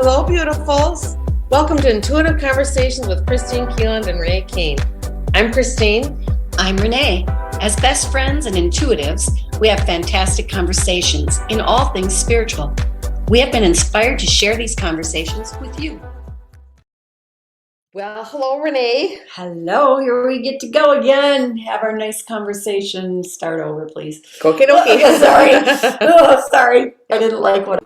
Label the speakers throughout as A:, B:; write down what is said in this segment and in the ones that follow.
A: Hello, beautifuls. Welcome to Intuitive Conversations with Kristine Keeland and Renee Kane. I'm Kristine.
B: I'm Renee. As best friends and intuitives, we have fantastic conversations in all things spiritual. We have been inspired to share these conversations with you.
A: Well, hello, Renee.
B: Hello, here we get to go again. Have our nice conversation. Start over, please.
A: Okay.
B: Sorry. I didn't like what.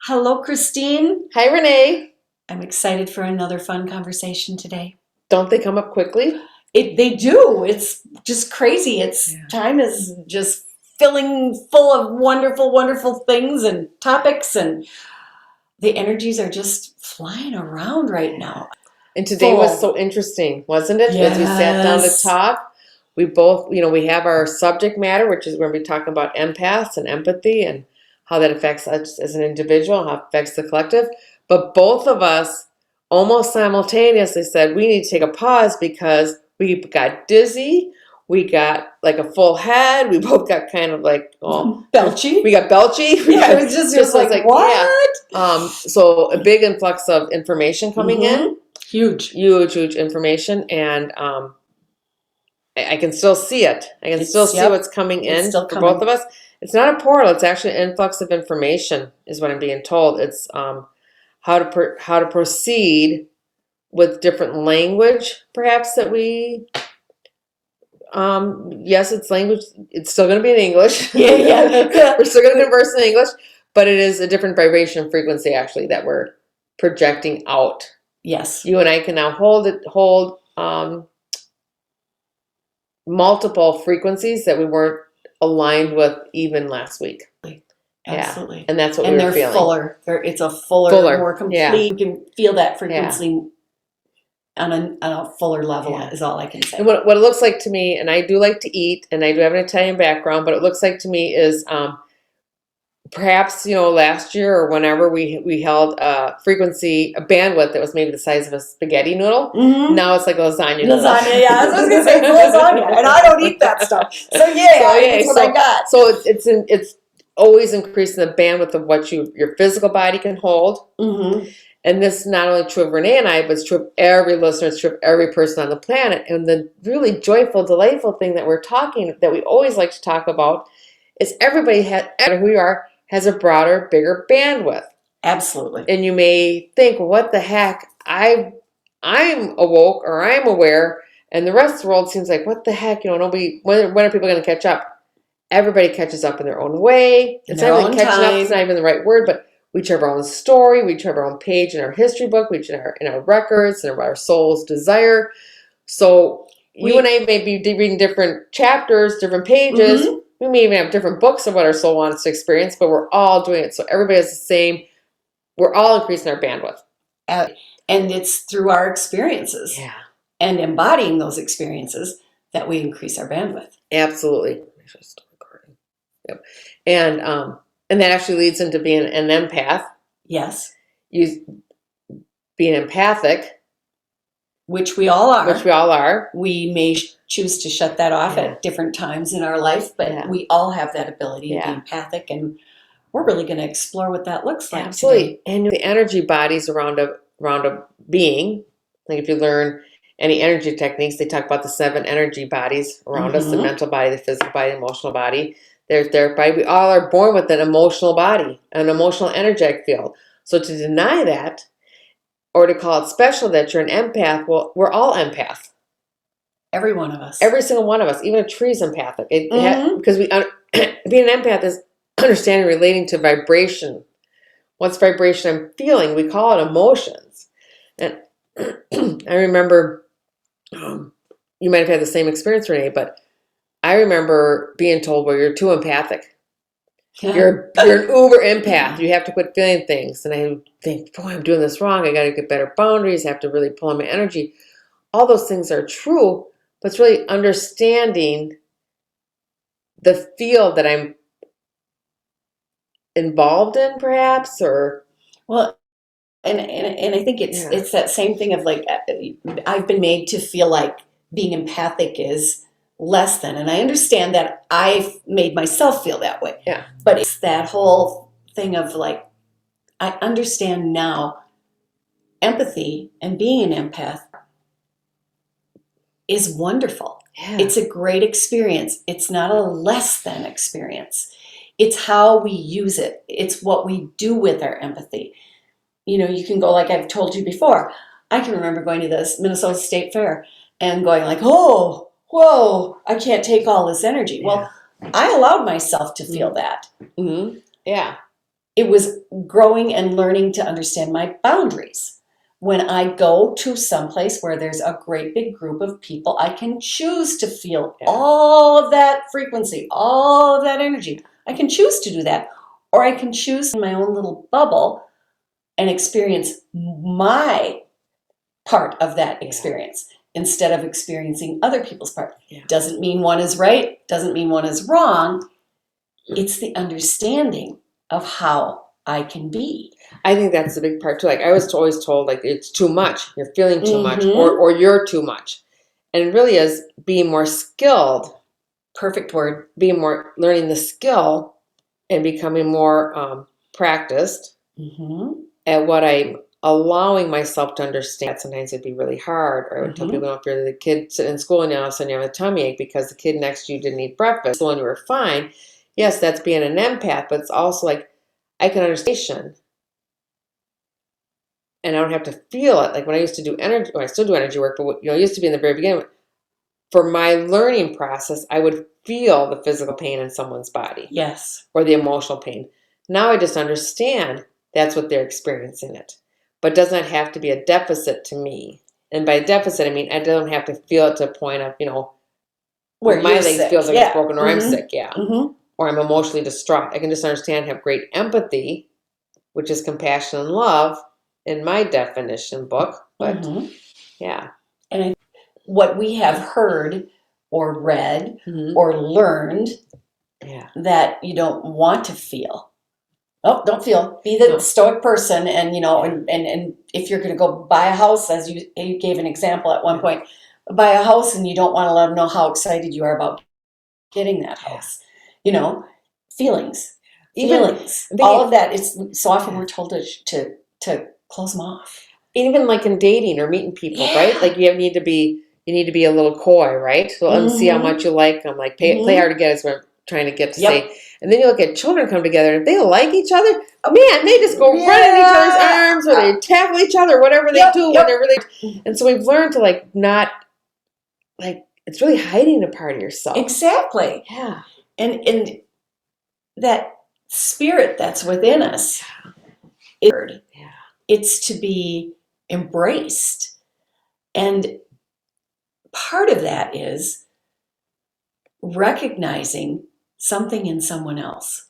B: Hello, Kristine.
A: Hi, Renee.
B: I'm excited for another fun conversation today.
A: Don't they come up quickly?
B: They do. It's just crazy. Time is just filling full of wonderful, wonderful things and topics, and the energies are just flying around right now.
A: And today was so interesting, wasn't it?
B: Yes.
A: As we sat down to talk, we both, we have our subject matter, which is we're going to be talking about empaths and empathy and how that affects us as an individual, how it affects the collective. But both of us almost simultaneously said we need to take a pause because we got dizzy. We got like a full head. We both got kind of like
B: belchy.
A: We got belchy.
B: Yeah, it was just like what?
A: Yeah. So a big influx of information coming in.
B: Huge
A: information, and I can still see it. I can still see what's coming in for both of us. It's not a portal. It's actually an influx of information, is what I'm being told. It's how to proceed with different language, perhaps that we. Yes, it's language. It's still going to be in English.
B: Yeah.
A: We're still going to converse in English, but it is a different vibration frequency actually that we're projecting out.
B: Yes,
A: you and I can now hold multiple frequencies that we weren't aligned with even last week.
B: Absolutely.
A: Yeah. And that's what we were feeling.
B: Fuller. It's a fuller, more complete.
A: Yeah.
B: You can feel that frequency on a fuller level is all I can say.
A: And what it looks like to me, and I do like to eat, and I do have an Italian background, but it looks like to me is perhaps, last year or whenever we held a bandwidth that was maybe the size of a spaghetti noodle.
B: Mm-hmm.
A: Now it's like lasagna.
B: Lasagna, yeah. I was going to say lasagna, and I don't eat that stuff. So that's what I got.
A: So it's always increasing the bandwidth of what your physical body can hold.
B: Mm-hmm.
A: And this is not only true of Renee and I, but it's true of every listener, it's true of every person on the planet. And the really joyful, delightful thing that we always like to talk about is everybody, no matter who you are, has a broader, bigger bandwidth.
B: Absolutely.
A: And you may think, well, what the heck? I'm awoke or I'm aware, and the rest of the world seems like, what the heck? Nobody. When are people going to catch up? Everybody catches up in their own way. It's not even catching up. It's not even the right word, but we each have our own story. We each have our own page in our history book. We each have in our records and our soul's desire. So you and I may be reading different chapters, different pages. Mm-hmm. We may even have different books of what our soul wants to experience, but we're all doing it. So everybody has the same. We're all increasing our bandwidth.
B: And it's through our experiences and embodying those experiences that we increase our bandwidth.
A: Absolutely. Yep. And that actually leads into being an empath.
B: Yes.
A: Being empathic.
B: Which we all are. We may choose to shut that off at different times in our life, but we all have that ability to be empathic, and we're really going to explore what that looks like.
A: Absolutely.
B: Today.
A: And the energy bodies around a being, like if you learn any energy techniques, they talk about the 7 energy bodies around us: the mental body, the physical body, the emotional body. There's their body. We all are born with an emotional body, an emotional energetic field. So to deny that, or to call it special that you're an empath, well, we're all empaths.
B: Every one of us.
A: Every single one of us. Even a tree's empathic. Because being an empath is understanding, relating to vibration. What's vibration I'm feeling? We call it emotions. And I remember, you might have had the same experience, Renee, but I remember being told, well, you're too empathic. You're an uber empath. You have to quit feeling things. And I think, boy, I'm doing this wrong. I got to get better boundaries. I have to really pull in my energy. All those things are true, but it's really understanding the field that I'm involved in, perhaps, or
B: and I think it's that same thing of like, I've been made to feel like being empathic is less than, and I understand that I've made myself feel that way.
A: Yeah.
B: But it's that whole thing of like, I understand now empathy and being an empath is wonderful.
A: Yeah.
B: It's a great experience. It's not a less than experience. It's how we use it. It's what we do with our empathy. You know, you can go, like I've told you before, I can remember going to this Minnesota State Fair and going like, oh, whoa, I can't take all this energy. Well, I allowed myself to feel that.
A: Mm-hmm. Yeah.
B: It was growing and learning to understand my boundaries. When I go to someplace where there's a great big group of people, I can choose to feel all of that frequency, all of that energy. I can choose to do that. Or I can choose in my own little bubble and experience my part of that experience instead of experiencing other people's part.
A: Yeah.
B: Doesn't mean one is right, doesn't mean one is wrong. It's the understanding of how I can be.
A: I think that's the big part too. Like I was always told, like it's too much. You're feeling too much,
B: Mm-hmm.
A: or you're too much. And it really is being more skilled.
B: Perfect word.
A: Being more learning the skill and becoming more practiced
B: Mm-hmm.
A: at what I'm allowing myself to understand. Sometimes it'd be really hard. Or I would tell
B: Mm-hmm.
A: people, if you're the kid sitting in school and all of a sudden you have a tummy ache because the kid next to you didn't eat breakfast, so when you were fine. Yes, that's being an empath, but it's also like I can understand. And I don't have to feel it. Like when I used to do energy, well, I still do energy work, but it used to be in the very beginning. For my learning process, I would feel the physical pain in someone's body.
B: Yes.
A: Or the emotional pain. Now I just understand that's what they're experiencing it. But it does not have to be a deficit to me. And by deficit, I mean I don't have to feel it to a point of,
B: Where
A: my
B: you're
A: legs
B: sick.
A: feels like it's broken, or
B: Mm-hmm.
A: I'm sick,
B: Mm-hmm.
A: or I'm emotionally distraught. I can just understand, have great empathy, which is compassion and love in my definition book. But
B: Mm-hmm.
A: yeah.
B: And what we have heard or read
A: Mm-hmm.
B: or learned that you don't want to feel. Oh, don't feel. Be the stoic person, and and if you're going to go buy a house, as you gave an example at one point, buy a house and you don't want to let them know how excited you are about getting that house. Feelings, all of that is so often we're told to close them off.
A: Even like in dating or meeting people, right? Like you need to be a little coy, right? So let them see how much you like them. Like play hard to get is what I'm trying to get to say. And then you look at children come together, and if they like each other, man, they just go run in each other's arms, or they tackle each other, whatever they do when they're really. And so we've learned to like not like it's really hiding a part of yourself.
B: Exactly.
A: Yeah.
B: And that spirit that's within us, it's to be embraced. And part of that is recognizing something in someone else.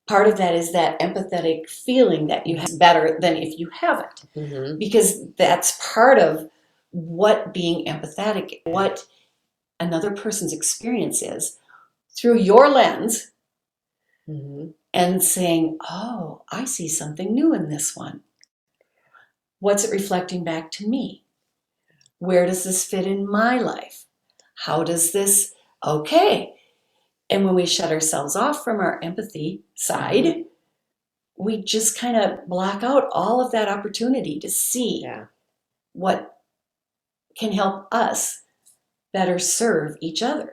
B: Part of that is that empathetic feeling that you have better than if you haven't.
A: Mm-hmm.
B: Because that's part of what being empathetic, what another person's experience is through your lens. Mm-hmm. And saying, oh, I see something new in this one. What's it reflecting back to me? Where does this fit in my life? How does this, okay. And when we shut ourselves off from our empathy side, we just kind of block out all of that opportunity to see what can help us better serve each other.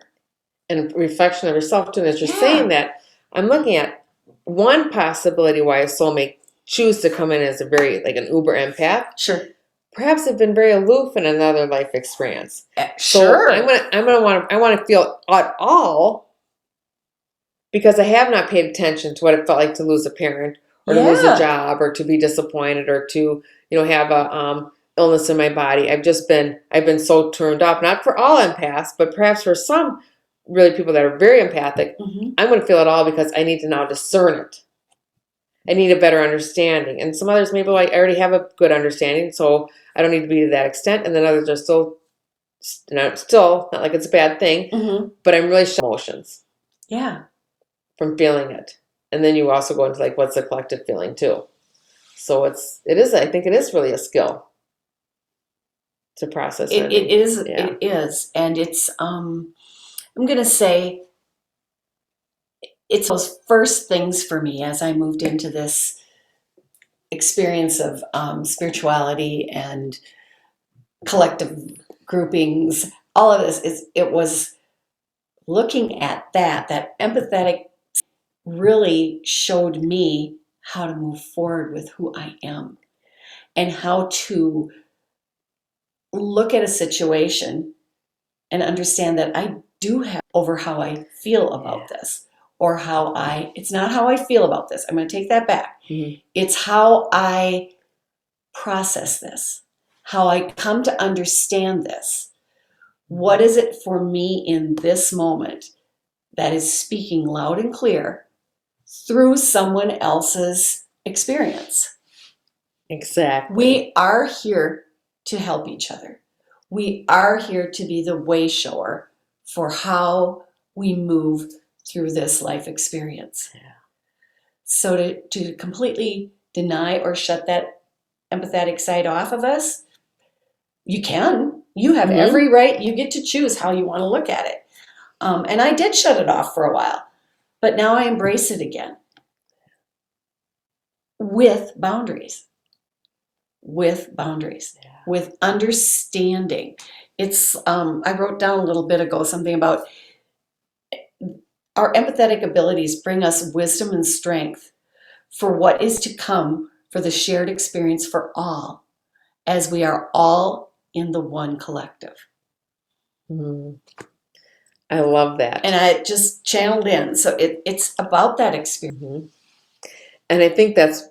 A: And reflection of yourself too. As you're saying that, I'm looking at one possibility why a soulmate choose to come in as a very like an uber empath.
B: Sure.
A: Perhaps they've been very aloof in another life experience.
B: Sure.
A: So I want to feel at all because I have not paid attention to what it felt like to lose a parent or to lose a job or to be disappointed or to have a illness in my body. I've been so turned off. Not for all empaths, but perhaps for some really people that are very empathic. Mm-hmm. I'm going to feel it all because I need to now discern it. I need a better understanding. And some others, maybe I already have a good understanding, so I don't need to be to that extent. And then others are still not like it's a bad thing, but I'm really shut emotions.
B: Yeah.
A: From feeling it. And then you also go into like, what's the collective feeling too? So I think it is really a skill to process.
B: It is. And it's, I'm going to say, it's those first things for me as I moved into this experience of spirituality and collective groupings, all of this, it was looking at that empathetic really showed me how to move forward with who I am and how to look at a situation and understand that I do have over how I feel about this, or it's not how I feel about this. I'm going to take that back.
A: Mm-hmm.
B: It's how I process this, how I come to understand this. What is it for me in this moment that is speaking loud and clear through someone else's experience?
A: Exactly.
B: We are here to help each other. We are here to be the way shower for how we move through this life experience.
A: Yeah.
B: So to completely deny or shut that empathetic side off of us, you can. You have every right. You get to choose how you want to look at it. And I did shut it off for a while, but now I embrace it again with boundaries. With boundaries, with understanding. It's I wrote down a little bit ago something about our empathetic abilities bring us wisdom and strength for what is to come, for the shared experience for all, as we are all in the one collective.
A: Mm-hmm. I love that.
B: And I just channeled in. So it's about that experience.
A: Mm-hmm. And I think that's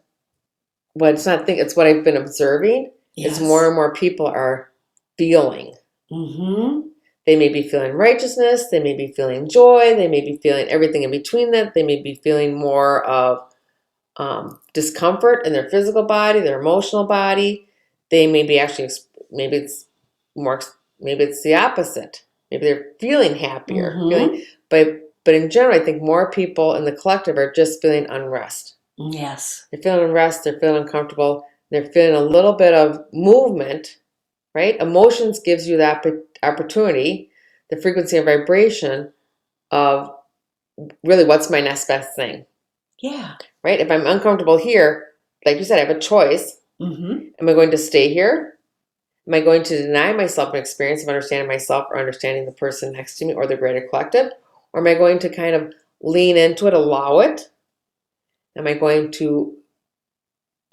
A: what it's what I've been observing.
B: Yes.
A: Is more and more people are feeling.
B: Mm-hmm.
A: They may be feeling righteousness. They may be feeling joy. They may be feeling everything in between that. They may be feeling more of discomfort in their physical body, their emotional body. They may be actually, maybe it's the opposite. Maybe they're feeling happier.
B: Mm-hmm.
A: But in general, I think more people in the collective are just feeling unrest.
B: Yes.
A: They're feeling unrest. They're feeling uncomfortable. They're feeling a little bit of movement, right? Emotions gives you that opportunity, the frequency and vibration of really what's my next best thing.
B: Yeah.
A: Right? If I'm uncomfortable here, like you said, I have a choice.
B: Mm-hmm.
A: Am I going to stay here? Am I going to deny myself an experience of understanding myself or understanding the person next to me or the greater collective? Or am I going to kind of lean into it, allow it? Am I going to,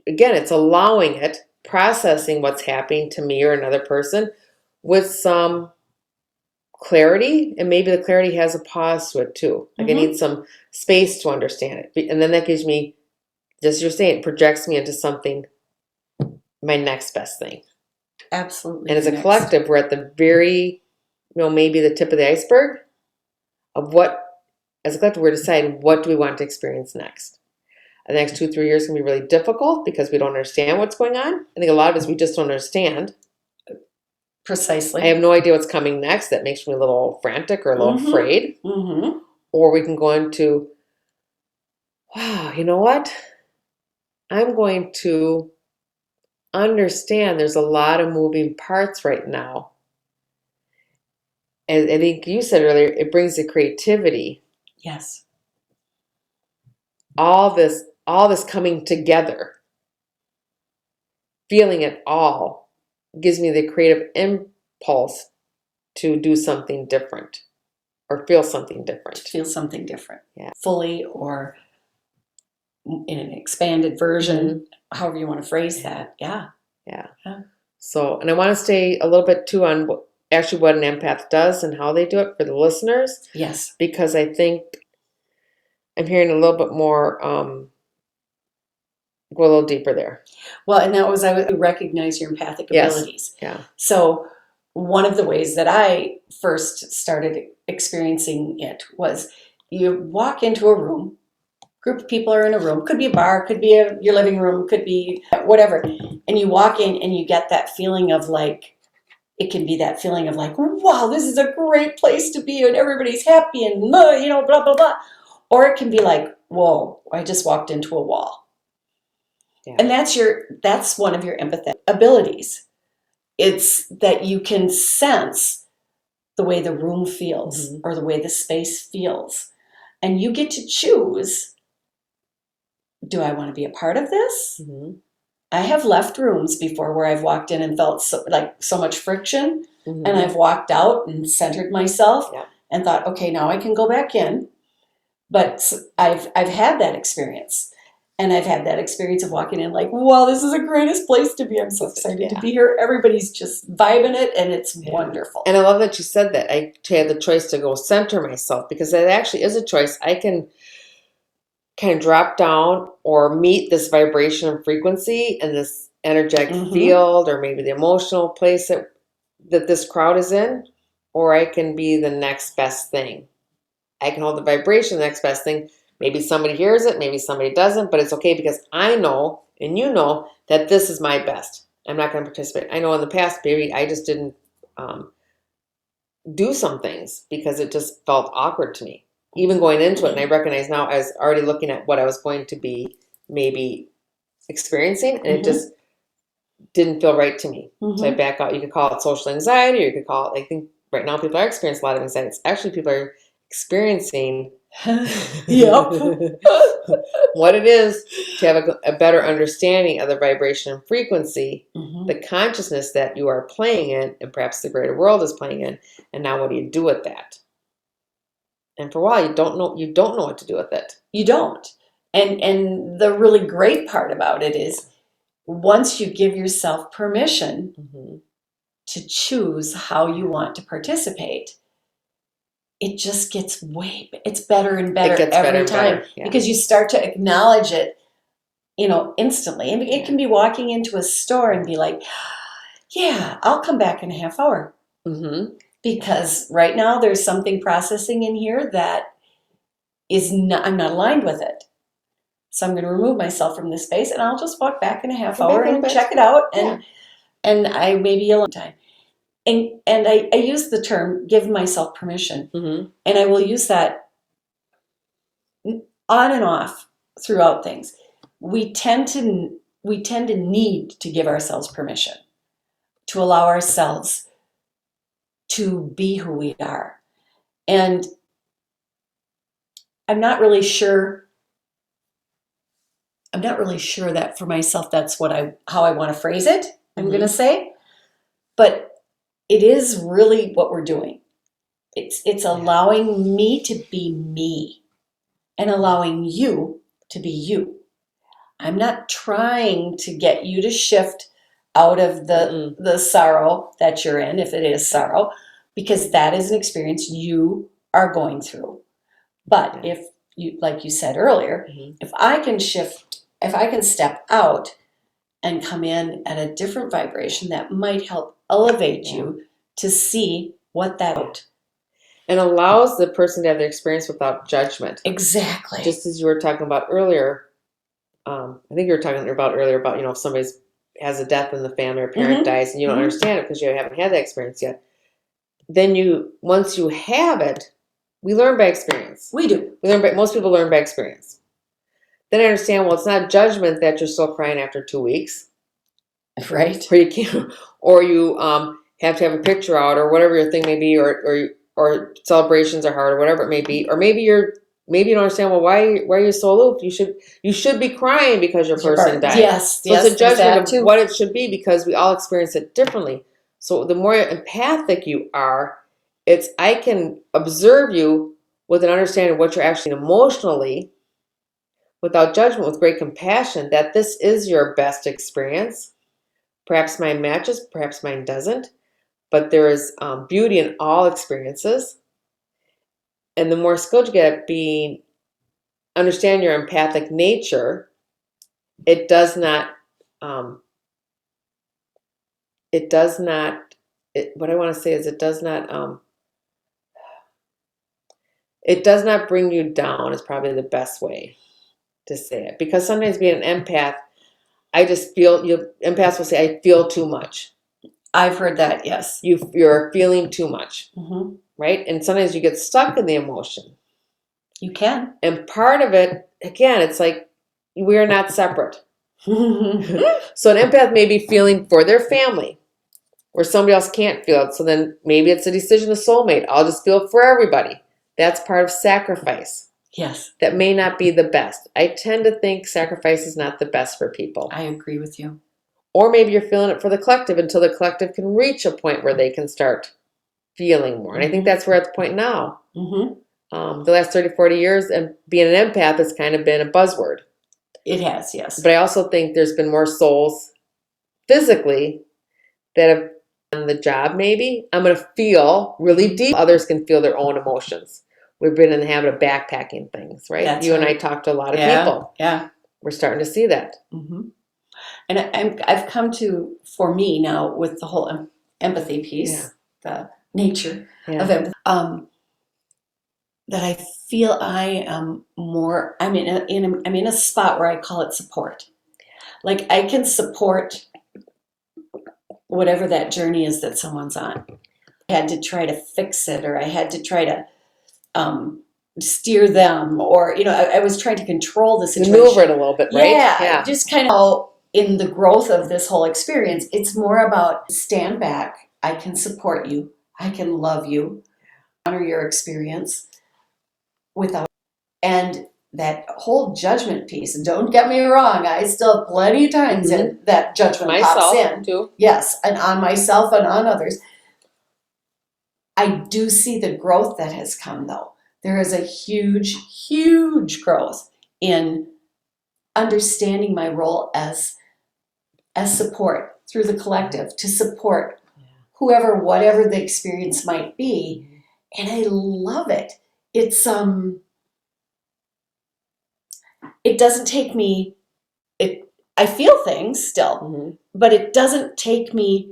A: again, it's allowing it, processing what's happening to me or another person with some clarity, and maybe the clarity has a pause to it too. Like I need some space to understand it. And then that gives me, just as you're saying, it projects me into something, my next best thing.
B: Absolutely.
A: And as a collective, we're at the very, maybe the tip of the iceberg of what, as a collective, we're deciding what do we want to experience next. The next 2-3 years can be really difficult because we don't understand what's going on. I think a lot of us, we just don't understand.
B: Precisely.
A: I have no idea what's coming next. That makes me a little frantic or a little afraid.
B: Mm-hmm.
A: Or we can go into, wow, you know what? I'm going to understand there's a lot of moving parts right now. And I think you said earlier, it brings the creativity.
B: Yes.
A: All this coming together, feeling it all, gives me the creative impulse to do something different or feel something different.
B: Feel something different.
A: Yeah.
B: Fully or in an expanded version, however you want to phrase that. Yeah.
A: Yeah. So, and I want to stay a little bit too on what an empath does and how they do it for the listeners.
B: Yes.
A: Because I think I'm hearing a little bit more, go a little deeper there.
B: Well, and that was, I would recognize your empathic abilities.
A: Yeah.
B: So one of the ways that I first started experiencing it was you walk into a room, group of people are in a room, could be a bar, could be your living room, could be whatever. And you walk in and you get that feeling of like, it can be that feeling of like, wow, this is a great place to be and everybody's happy and, blah, blah, blah. Or it can be like, whoa, I just walked into a wall. Yeah. And that's one of your empathetic abilities. It's that you can sense the way the room feels or the way the space feels. And you get to choose, do I want to be a part of this? I have left rooms before where I've walked in and felt so much friction,
A: Mm-hmm.
B: and I've walked out and centered myself
A: Yeah.
B: and thought, okay, now I can go back in. But I've had that experience. And I've had that experience of walking in like, wow, this is the greatest place to be. I'm so excited to be here. Everybody's just vibing it, and it's wonderful.
A: And I love that you said that. I had the choice to go center myself, because that actually is a choice. I can kind of drop down or meet this vibration and frequency and this energetic field, or maybe the emotional place that this crowd is in, or I can be the next best thing. I can hold the vibration, the next best thing. Maybe somebody hears it, maybe somebody doesn't, but it's okay, because I know, and you know, that this is my best. I'm not going to participate. I know in the past, maybe I just didn't do some things because it just felt awkward to me, even going into it. And I recognize now I was already looking at what I was going to be maybe experiencing, and it just didn't feel right to me. So I back out. You could call it social anxiety, or you could call it, I think right now people are experiencing a lot of anxiety. It's actually people are experiencing what it is to have a better understanding of the vibration and frequency, the consciousness that you are playing in, and perhaps the greater world is playing in. And now what do you do with that? And for a while, you don't know what to do with it.
B: You don't. And the really great part about it is, once you give yourself permission to choose how you want to participate, it just gets it's better and better every time. Because you start to acknowledge it, instantly. And it can be walking into a store and be like, yeah, I'll come back in a half hour. Because right now there's something processing in here that I'm not aligned with it. So I'm going to remove myself from this space, and I'll just walk back in a half hour and check it out. And I maybe a long time. And I use the term give myself permission. And I will use that on and off throughout things. We tend to need to give ourselves permission to allow ourselves to be who we are. And I'm not really sure that for myself that's how I want to phrase it, I'm going to say. But it is really what we're doing. It's allowing me to be me and allowing you to be you. I'm not trying to get you to shift out of the sorrow that you're in, if it is sorrow, because that is an experience you are going through. But if you, like you said earlier, if I can step out and come in at a different vibration that might help elevate you to see what that
A: and allows the person to have their experience without judgment.
B: Exactly.
A: Just as you were talking about earlier, I think you were talking about earlier about, if somebody has a death in the family, or a parent dies, and you don't understand it because you haven't had that experience yet. Then once you have it, we learn by experience.
B: We do.
A: Most people learn by experience. Then I understand, well, it's not judgment that you're still crying after 2 weeks.
B: Right.
A: Or you can't, or you have to have a picture out, or whatever your thing may be, or celebrations are hard, or whatever it may be. Or maybe you don't understand, well, why are you so aloof? You should be crying because your person died.
B: Yes.
A: So it's a judgment of what it should be, because we all experience it differently. So the more empathic you are, I can observe you with an understanding of what you're actually emotionally, without judgment, with great compassion, that this is your best experience. Perhaps mine matches, perhaps mine doesn't, but there is beauty in all experiences. And the more skilled you get at understand your empathic nature, it does not bring you down, is probably the best way to say it. Because sometimes being an empath, empaths will say, I feel too much.
B: I've heard that, yes.
A: You're feeling too much, right? And sometimes you get stuck in the emotion.
B: You can.
A: And part of it, again, it's like we're not separate. So an empath may be feeling for their family, where somebody else can't feel it. So then maybe it's a decision of soulmate. I'll just feel for everybody. That's part of sacrifice.
B: Yes.
A: That may not be the best. I tend to think sacrifice is not the best for people.
B: I agree with you.
A: Or maybe you're feeling it for the collective until the collective can reach a point where they can start feeling more. And I think that's where we're at the point now. The last 30, 40 years, and being an empath has kind of been a buzzword.
B: It has, yes.
A: But I also think there's been more souls physically that have done the job, maybe. I'm going to feel really deep. Others can feel their own emotions. We've been in the habit of backpacking things, right?
B: That's
A: you
B: right.
A: and I talk to a lot of people.
B: Yeah.
A: We're starting to see that.
B: And I've come to, for me now, with the whole empathy piece, the nature of empathy, that I feel I am more, I'm in a spot where I call it support. Like I can support whatever that journey is that someone's on. I had to try to fix it, or I had to try to steer them, or, I was trying to control the situation.
A: Maneuver it a little bit, right?
B: Yeah. Just kind of in the growth of this whole experience, it's more about stand back. I can support you. I can love you, honor your experience without, and that whole judgment piece. Don't get me wrong. I still have plenty of times that judgment pops in.
A: Too.
B: Yes. And on myself and on others. I do see the growth that has come though. There is a huge, huge growth in understanding my role as support through the collective, to support whoever, whatever the experience might be. And I love it. It's, it doesn't take me, I feel things still, but it doesn't take me,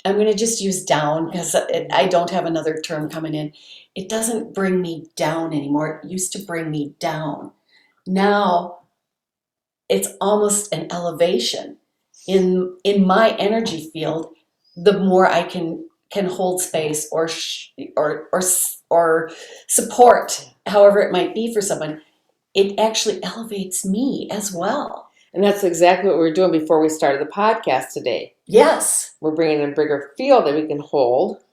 B: I'm going to just use down because I don't have another term coming in. It doesn't bring me down anymore. It used to bring me down. Now it's almost an elevation in my energy field. The more I can hold space or support, however it might be for someone, it actually elevates me as well.
A: And that's exactly what we were doing before we started the podcast today.
B: Yes.
A: We're bringing in a bigger field that we can hold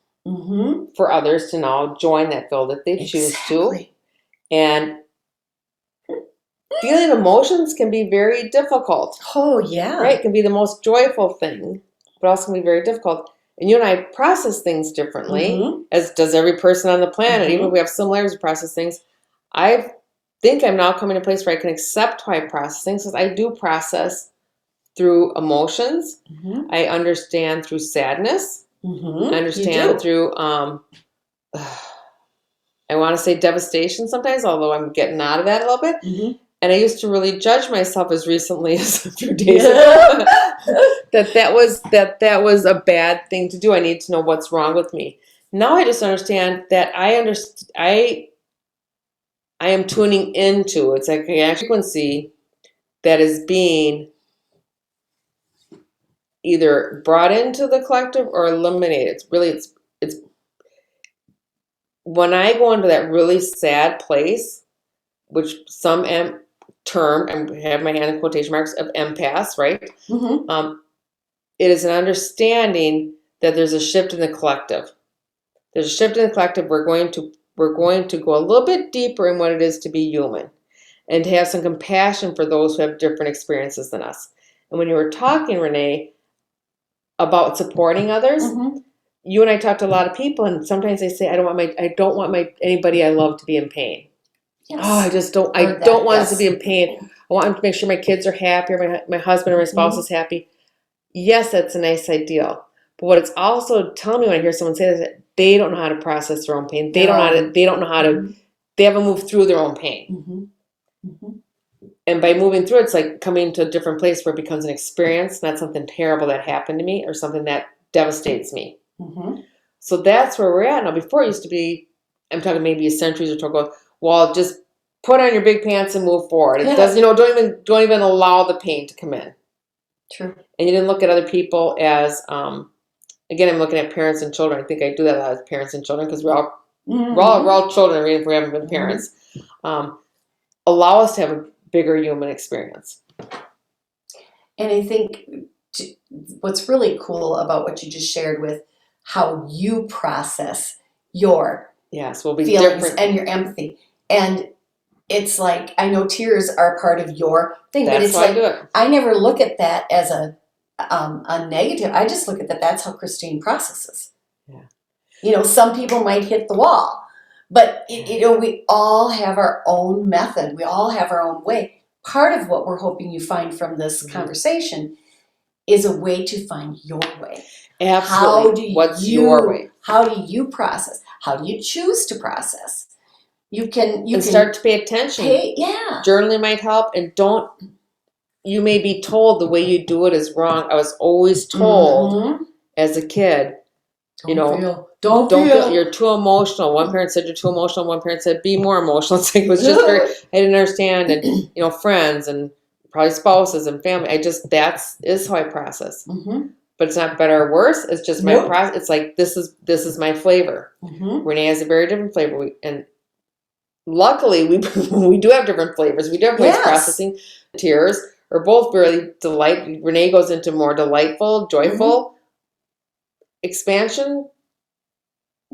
A: for others to now join that field if they choose to. And feeling emotions can be very difficult.
B: Oh, yeah.
A: Right? It can be the most joyful thing, but also can be very difficult. And you and I process things differently, as does every person on the planet. Even if we have similarities, we process things. I think I'm now coming to a place where I can accept how I process things, because I do process through emotions. I understand through sadness. I understand through, I want to say devastation sometimes, although I'm getting out of that a little bit. And I used to really judge myself as recently as a few days ago that was a bad thing to do. I need to know what's wrong with me. Now I just understand that I am tuning into, it's like a frequency that is being either brought into the collective or eliminated. It's when I go into that really sad place, which some term, I have my hand in quotation marks, of empaths, right? It is an understanding that there's a shift in the collective. There's a shift in the collective. We're going to go a little bit deeper in what it is to be human, and to have some compassion for those who have different experiences than us. And when you were talking, Renee, about supporting others, you and I talk to a lot of people, and sometimes they say, I don't want anybody I love to be in pain.
B: Yes.
A: Oh, I don't want us to be in pain. I want to make sure my kids are happy, or my husband or my spouse is happy. Yes, that's a nice ideal. But what it's also telling me when I hear someone say this, that they don't know how to process their own pain. They haven't moved through their own pain. And by moving through it, it's like coming to a different place where it becomes an experience, not something terrible that happened to me or something that devastates me. So that's where we're at now. Before it used to be, I'm talking maybe centuries or so ago, well, just put on your big pants and move forward. It does, don't even allow the pain to come in.
B: True.
A: And you didn't look at other people as, again, I'm looking at parents and children. I think I do that a lot with parents and children, because we're all children, even if we haven't been parents. Allow us to have a bigger human experience.
B: And I think what's really cool about what you just shared with how you process your
A: we'll be
B: feelings
A: different.
B: And your empathy. And it's like, I know tears are part of your thing,
A: That's
B: but it's
A: why
B: like,
A: I do it.
B: I never look at that as a a negative, I just look at that. That's how Kristine processes.
A: Yeah.
B: You know, some people might hit the wall, but you know, we all have our own method. We all have our own way. Part of what we're hoping you find from this conversation is a way to find your way.
A: Absolutely. What's your way?
B: How do you process? How do you choose to process? You can
A: start to pay attention. Journaling might help, and don't. You may be told the way you do it is wrong. I was always told as a kid, don't feel. You're too emotional. One parent said you're too emotional. One parent said be more emotional. It's like, it was just very. I didn't understand, and friends and probably spouses and family. Is how I process. But it's not better or worse. It's just my process. It's like this is my flavor. Renee has a very different flavor, and luckily we do have different flavors. We do have ways of processing. Tears are both really delightful. Renee goes into more delightful, joyful expansion.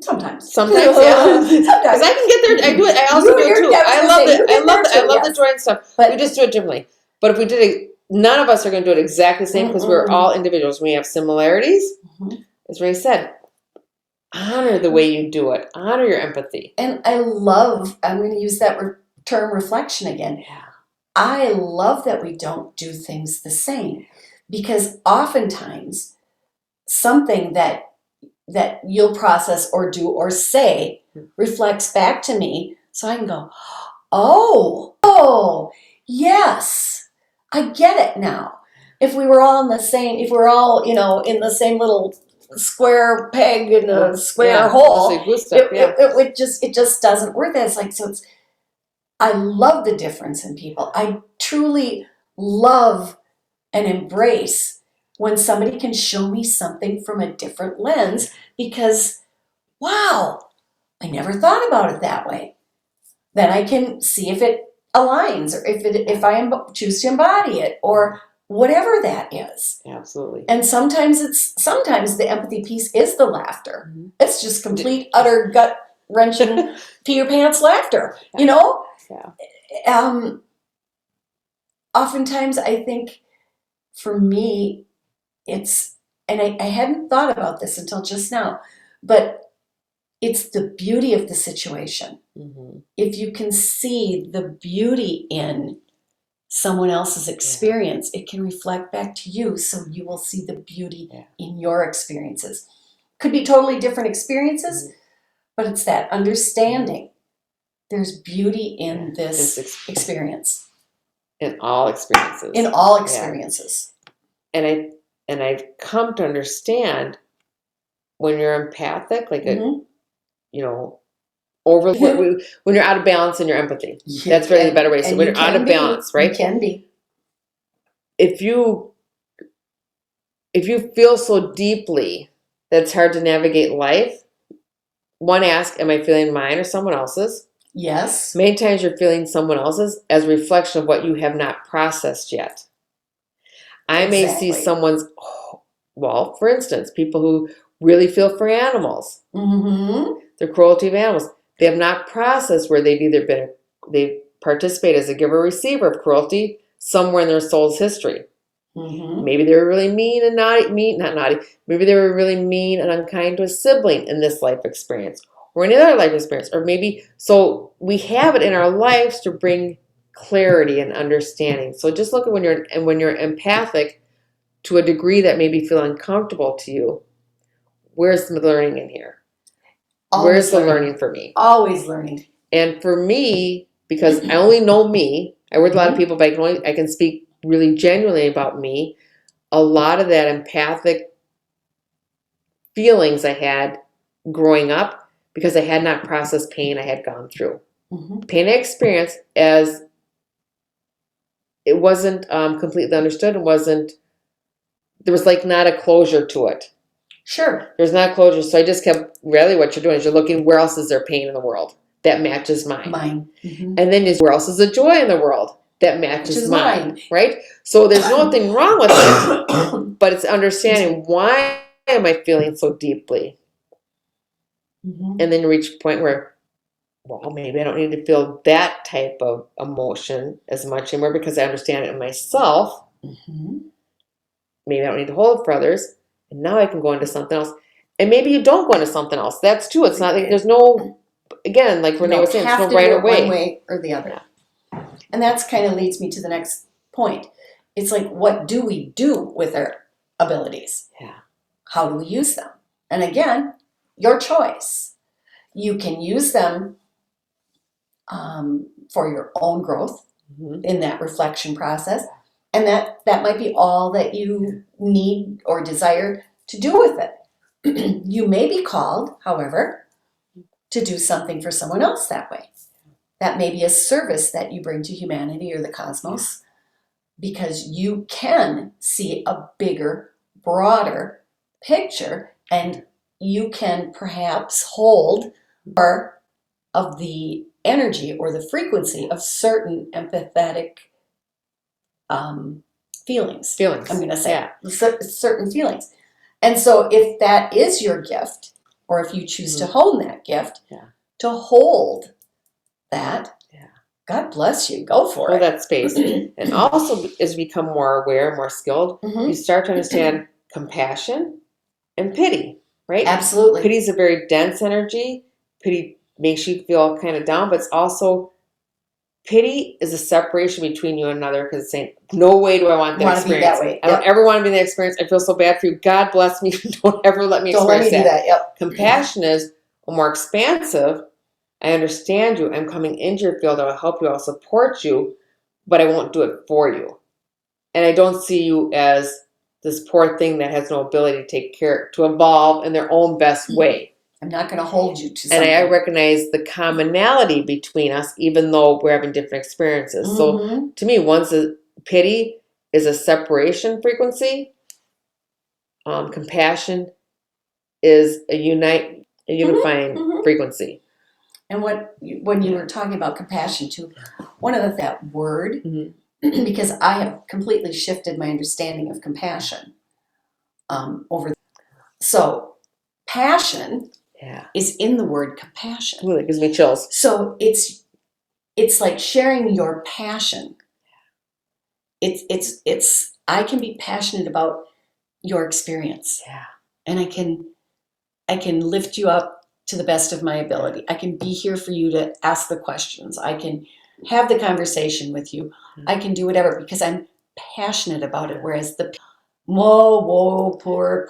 A: Sometimes, yeah. Because I can get there. I do it. I also do it too. I love it. I love the joy and stuff. But we just do it differently. But if we did it, none of us are going to do it exactly the same because we're all individuals. We have similarities. As Renee said, honor the way you do it. Honor your empathy.
B: And I'm going to use that term reflection again.
A: Yeah.
B: I love that we don't do things the same, because oftentimes something that you'll process or do or say reflects back to me, so I can go, oh, yes, I get it now. If we were all in the same little square peg in a square hole, it just doesn't work. That it's like, so it's. I love the difference in people. I truly love and embrace when somebody can show me something from a different lens, because, wow, I never thought about it that way. Then I can see if it aligns, or if I choose to embody it, or whatever that is.
A: Absolutely.
B: And sometimes the empathy piece is the laughter. It's just complete, utter, gut-wrenching, pee your pants laughter,
A: Yeah.
B: Oftentimes I think for me, it's, and I hadn't thought about this until just now, but it's the beauty of the situation. If you can see the beauty in someone else's experience, it can reflect back to you, so you will see the beauty in your experiences. Could be totally different experiences, but it's that understanding. There's beauty in this experience.
A: In all experiences.
B: In all experiences.
A: And I've come to understand when you're empathic, like when you're out of balance in your empathy. That's really the better way. So when you're out of balance, right?
B: You can be.
A: If you feel so deeply that it's hard to navigate life, one, ask, am I feeling mine or someone else's?
B: Yes.
A: Many times you're feeling someone else's as a reflection of what you have not processed yet. I may see someone's, for instance, people who really feel for animals. The cruelty of animals. They have not processed where they participate as a giver or receiver of cruelty somewhere in their soul's history. Maybe they were really mean and maybe they were really mean and unkind to a sibling in this life experience or any other life experience. Or maybe, so we have it in our lives to bring clarity and understanding. So just look at when you're empathic to a degree that maybe feel uncomfortable to you, where's the learning in here? Where's the learning for me?
B: Always learning.
A: And for me, because I only know me, I work with a lot of people, but I can speak really genuinely about me. A lot of that empathic feelings I had growing up because I had not processed pain I had gone through. Pain I experienced as it wasn't completely understood. There was like not a closure to it.
B: Sure.
A: There's not a closure. So I just kept, really what you're doing is you're looking, where else is there pain in the world that matches mine? And then where else is the joy in the world that matches mine? Right? So there's nothing wrong with it, but it's understanding, why am I feeling so deeply? And then you reach a point where, well, maybe I don't need to feel that type of emotion as much anymore because I understand it in myself. maybe I don't need to hold it for others. And now I can go into something else. And maybe you don't go into something else. That's too. It's not like there's no, again, like Renee was saying, there's no right or way.
B: One way or the other. Yeah. And that's kind of leads me to the next point. It's like, what do we do with our abilities?
A: Yeah.
B: How do we use them? And again, your choice. You can use them for your own growth in that reflection process. And that might be all that you need or desire to do with it. You may be called, however, to do something for someone else that way. That may be a service that you bring to humanity or the cosmos, because you can see a bigger, broader picture, and you can perhaps hold more of the energy or the frequency of certain empathetic feelings. I'm going to say certain feelings. And so if that is your gift, or if you choose to hone that gift, to hold that, God bless you, go for it.
A: Hold that space. And also, as you become more aware, more skilled, you start to understand compassion and pity, right?
B: Absolutely.
A: Pity is a very dense energy. Pity makes you feel kind of down, but it's also, pity is a separation between you and another, because it's saying, no way do I want that experience.
B: Be that way.
A: I don't ever want to be in that experience. I feel so bad for you. God bless me. Don't ever let me experience that.
B: Don't let me do that. Yep.
A: Compassion is more expansive. I understand you. I'm coming into your field. I'll help you. I'll support you, but I won't do it for you. And I don't see you as this poor thing that has no ability to take care, to evolve in their own best way.
B: I'm not going to hold you to something.
A: And I recognize the commonality between us, even though we're having different experiences. So to me, pity is a separation frequency. Compassion is a unifying frequency.
B: And when you were talking about compassion too, one of that word, because I have completely shifted my understanding of compassion over. So passion is in the word compassion.
A: Ooh, that gives me chills.
B: So it's like sharing your passion. It's I can be passionate about your experience.
A: Yeah.
B: And I can lift you up to the best of my ability. I can be here for you to ask the questions. I can have the conversation with you. I can do whatever because I'm passionate about it. Whereas whoa, poor,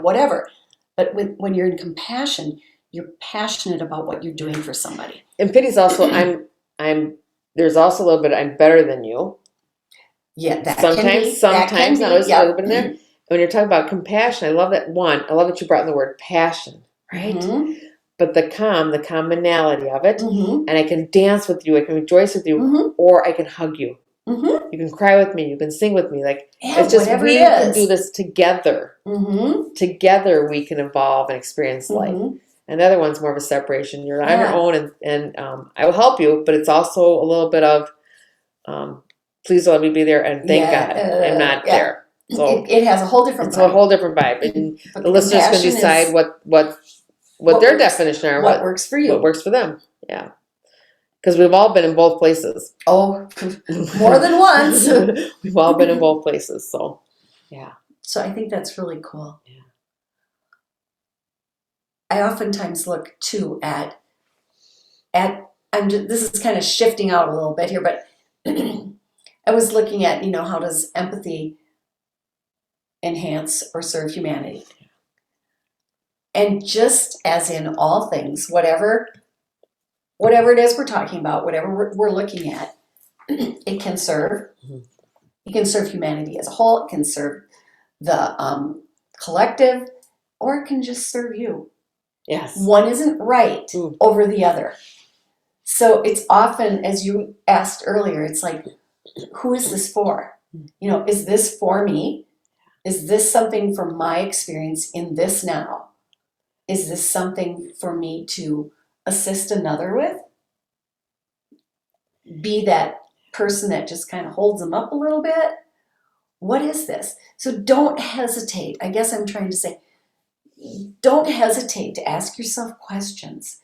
B: whatever. But when you're in compassion, you're passionate about what you're doing for somebody.
A: And pity's also, there's also a little bit, I'm better than you.
B: Yeah,
A: sometimes, not always, a little bit in there. And when you're talking about compassion, I love that you brought in the word passion, right? But the commonality of it, and I can dance with you, I can rejoice with you, or I can hug you. You can cry with me, you can sing with me. It's just we can do this together. Together we can evolve and experience life. And the other one's more of a separation. You're on your own, and I will help you, but it's also a little bit of please let me be there, and thank God I'm not there. So
B: it has a whole different vibe.
A: It's a whole different vibe. And the listeners can decide what their definition are.
B: What works for you.
A: What works for them. Yeah. Because we've all been in both places.
B: Oh, more than once.
A: We've all been in both places. So, yeah.
B: So I think that's really cool.
A: Yeah.
B: I oftentimes look too at this is kind of shifting out a little bit here, but I was looking at, how does empathy enhance or serve humanity? And just as in all things, whatever it is we're talking about, whatever we're looking at, it can serve. It can serve humanity as a whole. It can serve the collective, or it can just serve you.
A: Yes.
B: One isn't right over the other. So it's often, as you asked earlier, it's like, who is this for? Is this for me? Is this something from my experience in this now? Is this something for me to assist another with? Be that person that just kind of holds them up a little bit? What is this? So don't hesitate. I guess I'm trying to say, don't hesitate to ask yourself questions.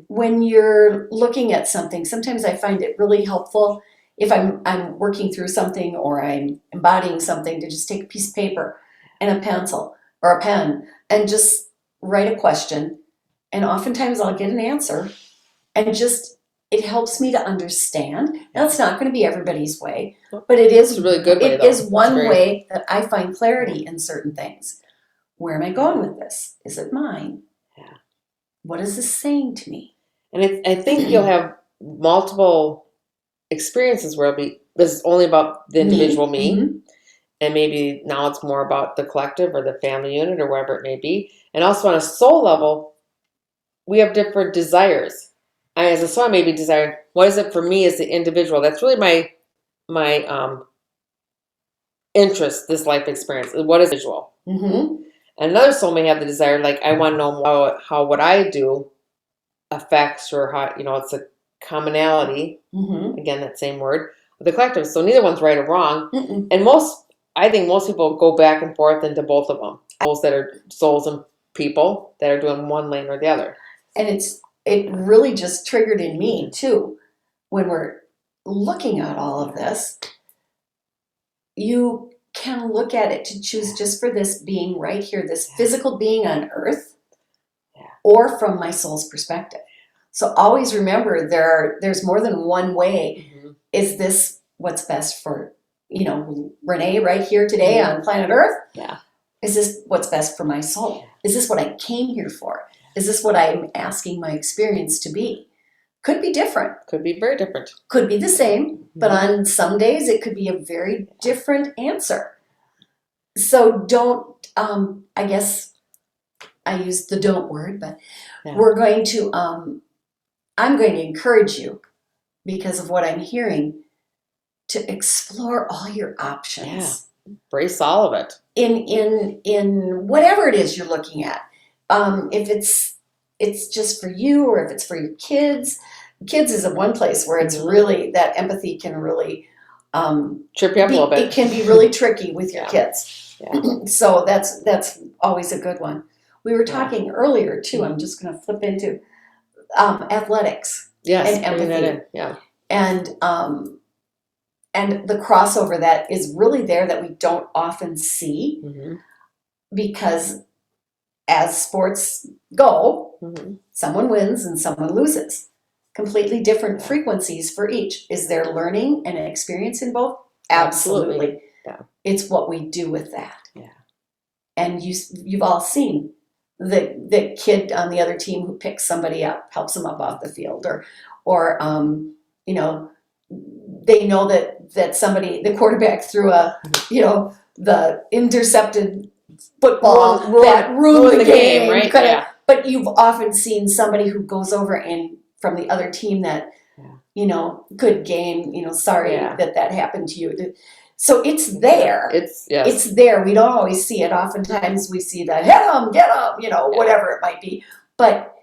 B: When you're looking at something, sometimes I find it really helpful if I'm working through something or I'm embodying something, to just take a piece of paper and a pencil or a pen and just write a question. And oftentimes I'll get an answer, and just it helps me to understand. Now it's not going to be everybody's way, but
A: It's a really good way,
B: it
A: though.
B: is one
A: It's very-
B: way that I find clarity in certain things. Where am I going with this? Is it mine?
A: Yeah.
B: What is this saying to me?
A: And I think you'll have multiple experiences where this is only about the individual me.
B: Mhm.
A: And maybe now it's more about the collective or the family unit or whatever it may be. And also on a soul level, we have different desires. I, as a soul, I may be desiring, what is it for me as the individual? That's really my interest, this life experience. What is visual?
B: Mm-hmm.
A: And another soul may have the desire, like, I want to know how what I do affects, or how, it's a commonality.
B: Mm-hmm.
A: Again, that same word, the collective. So neither one's right or wrong.
B: Mm-mm.
A: And I think most people go back and forth into both of them. Souls and people that are doing one lane or the other.
B: And it really just triggered in me too, when we're looking at all of this. You can look at it to choose just for this being right here, this physical being on earth, or from my soul's perspective. So always remember there's more than one way. Mm-hmm. Is this what's best for, Renee right here today on planet Earth?
A: Yeah.
B: Is this what's best for my soul? Is this what I came here for? Is this what I'm asking my experience to be? Could be different.
A: Could be very different.
B: Could be the same, but on some days it could be a very different answer. So don't, I guess I used the don't word, but we're going to, I'm going to encourage you, because of what I'm hearing, to explore all your options.
A: Yeah. Embrace all of it.
B: In whatever it is you're looking at. If it's just for you, or if it's for your kids. Kids is one place where it's really, that empathy can really
A: trip you up a little bit.
B: It can be really tricky with your kids.
A: Yeah.
B: So that's always a good one. We were talking earlier too. I'm just going to flip into athletics.
A: Yes,
B: and empathy.
A: Yeah.
B: And the crossover that is really there that we don't often see, because as sports go, someone wins and someone loses. Completely different frequencies for each. Is there learning and experience in both? Absolutely.
A: Yeah.
B: It's what we do with that.
A: Yeah.
B: And you've all seen the kid on the other team who picks somebody up, helps them up off the field, or they know that somebody, the quarterback threw the intercepted football that ruined the game,
A: right?
B: But you've often seen somebody who goes over and from the other team that, good game, sorry that happened to you. So it's there. It's there. We don't always see it. Oftentimes we see the hit them, get them, whatever it might be. But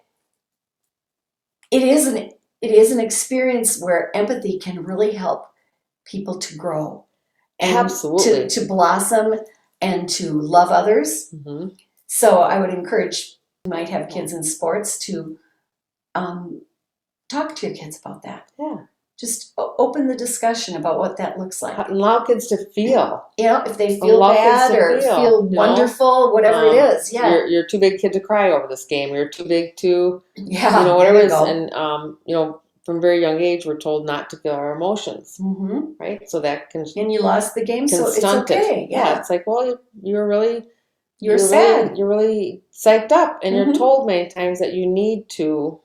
B: it is an experience where empathy can really help people to grow and
A: absolutely
B: to blossom and to love others. So I would encourage, you might have kids in sports, to talk to your kids about that.
A: Yeah.
B: Just open the discussion about what that looks like.
A: Allow kids to feel.
B: If they feel bad or feel wonderful, whatever it is. Yeah.
A: You're too big kid to cry over this game. You're too big to,
B: whatever
A: it is. And, from a very young age, we're told not to feel our emotions. Right? So that can.
B: And you lost the game, so it's okay.
A: Yeah. It's like, well, you're
B: sad.
A: You're really psyched up. And you're told many times that you need to,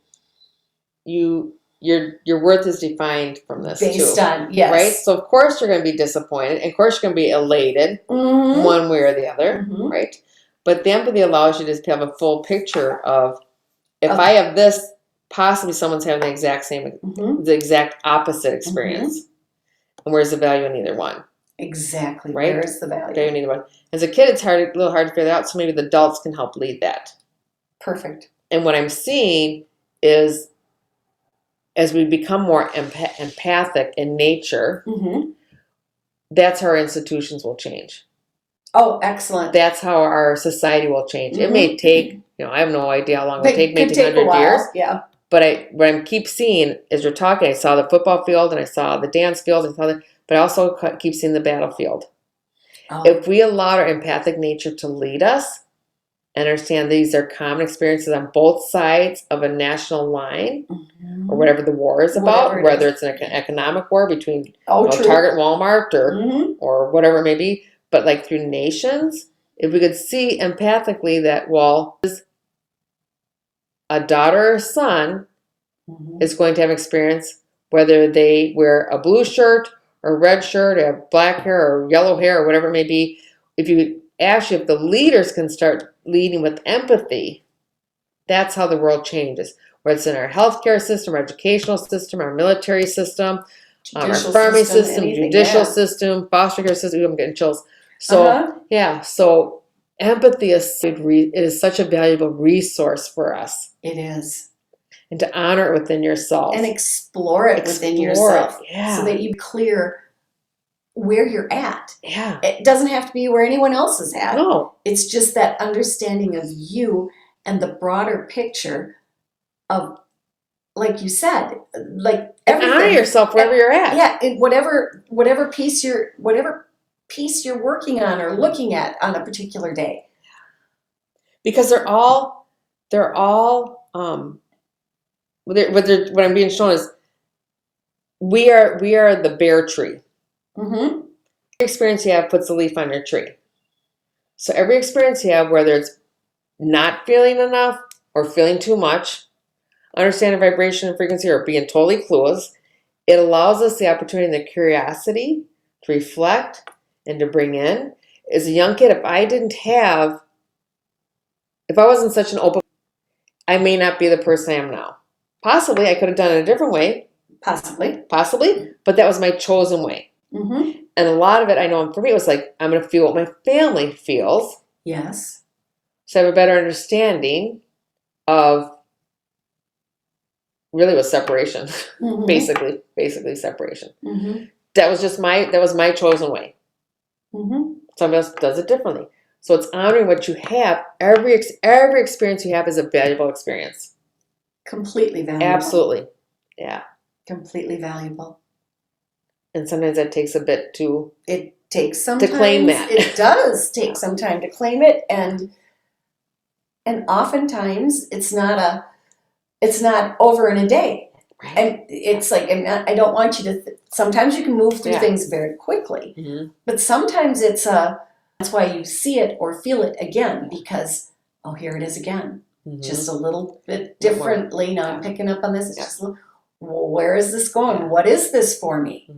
A: your worth is defined from this
B: based on, yes.
A: Right? So of course you're going to be disappointed, and of course you're going to be elated, one way or the other, right? But the empathy allows you to have a full picture of, if I have this, possibly someone's having the exact same, the exact opposite experience, and where's the value in either one?
B: Exactly.
A: Right?
B: Where is the value?
A: Value in either one. As a kid, it's a little hard to figure that out. So maybe the adults can help lead that.
B: Perfect.
A: And what I'm seeing is, as we become more empathic in nature, that's how our institutions will change.
B: Oh, excellent.
A: That's how our society will change. It may take, I have no idea how long it will take, maybe 100 years.
B: Yeah.
A: But what I keep seeing as you're talking, I saw the football field and I saw the dance field, but I also keep seeing the battlefield.
B: Oh.
A: If we allowed our empathic nature to lead us, and understand these are common experiences on both sides of a national line, or whatever the war is about, whether it's an economic war between Target and Walmart or whatever it may be, but like through nations, if we could see empathically that, well, a daughter or son is going to have experience, whether they wear a blue shirt or a red shirt, or have black hair or yellow hair or whatever it may be. If the leaders can start leading with empathy, that's how the world changes. Whether it's in our healthcare system, our educational system, our military system, our farming system, judicial system, foster care system. I'm getting chills. So so empathy is such a valuable resource for us.
B: It is.
A: And to honor it within yourself.
B: And explore it within yourself.
A: Yeah.
B: So that you clear where you're at.
A: Yeah.
B: It doesn't have to be where anyone else is at.
A: No.
B: It's just that understanding of you and the broader picture of, like you said, like everything.
A: Honor yourself wherever you're at.
B: Yeah. Whatever piece you're working on or looking at on a particular day.
A: Because they're all what I'm being shown is we are the bare tree. Every experience you have puts a leaf on your tree. So every experience you have, whether it's not feeling enough or feeling too much, understanding vibration and frequency, or being totally clueless, it allows us the opportunity and the curiosity to reflect and to bring in. As a young kid, if I wasn't such an open, I may not be the person I am now. Possibly, I could have done it a different way. Possibly, but that was my chosen way. And a lot of it, I know for me, it was like, I'm going to feel what my family feels.
B: Yes.
A: So I have a better understanding of, really was separation. Basically separation. That was my chosen way. Somebody else does it differently. So it's honoring what you have. Every experience you have is a valuable experience.
B: Completely valuable.
A: Absolutely. Yeah.
B: Completely valuable.
A: And sometimes that takes a bit to
B: claim that. It does take some time to claim it, and oftentimes it's not over in a day. Right. And it's like, I don't want you to. Sometimes you can move through things very quickly, but sometimes that's why you see it or feel it again, because here it is again, just a little bit differently. Now I'm picking up on this. It's just a little. Well, where is this going? What is this for me?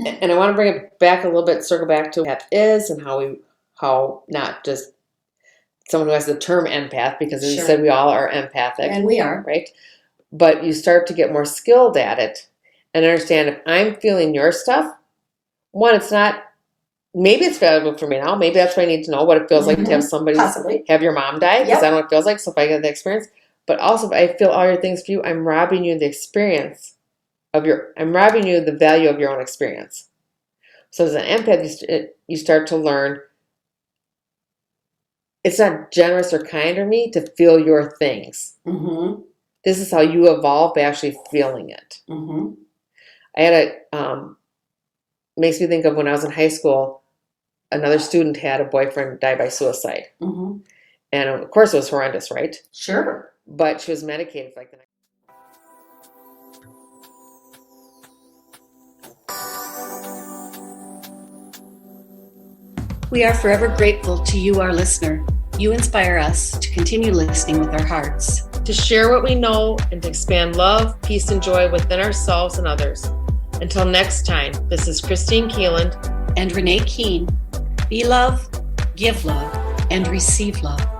A: And I want to bring it back a little bit, circle back to what empath is and how not just someone who has the term empath, because as you said, we all are empathic.
B: And we are.
A: Right? But you start to get more skilled at it and understand, if I'm feeling your stuff, one, it's not, maybe it's valuable for me now. Maybe that's what I need to know, what it feels like to have somebody, have your mom die, because I know what it feels like. So if I get the experience, but also if I feel all your things for you, I'm robbing you the experience I'm robbing you the value of your own experience. So as an empath, you start to learn it's not generous or kind of me to feel your things. This is how you evolve by actually feeling it. I had makes me think of when I was in high school, another student had a boyfriend die by suicide. And of course it was horrendous, right?
B: Sure.
A: But she was medicated for like the next.
B: We are forever grateful to you, our listener. You inspire us to continue listening with our hearts,
A: to share what we know, and to expand love, peace, and joy within ourselves and others. Until next time, this is Kristine Keeland
B: and Renee Keene. Be love, give love, and receive love.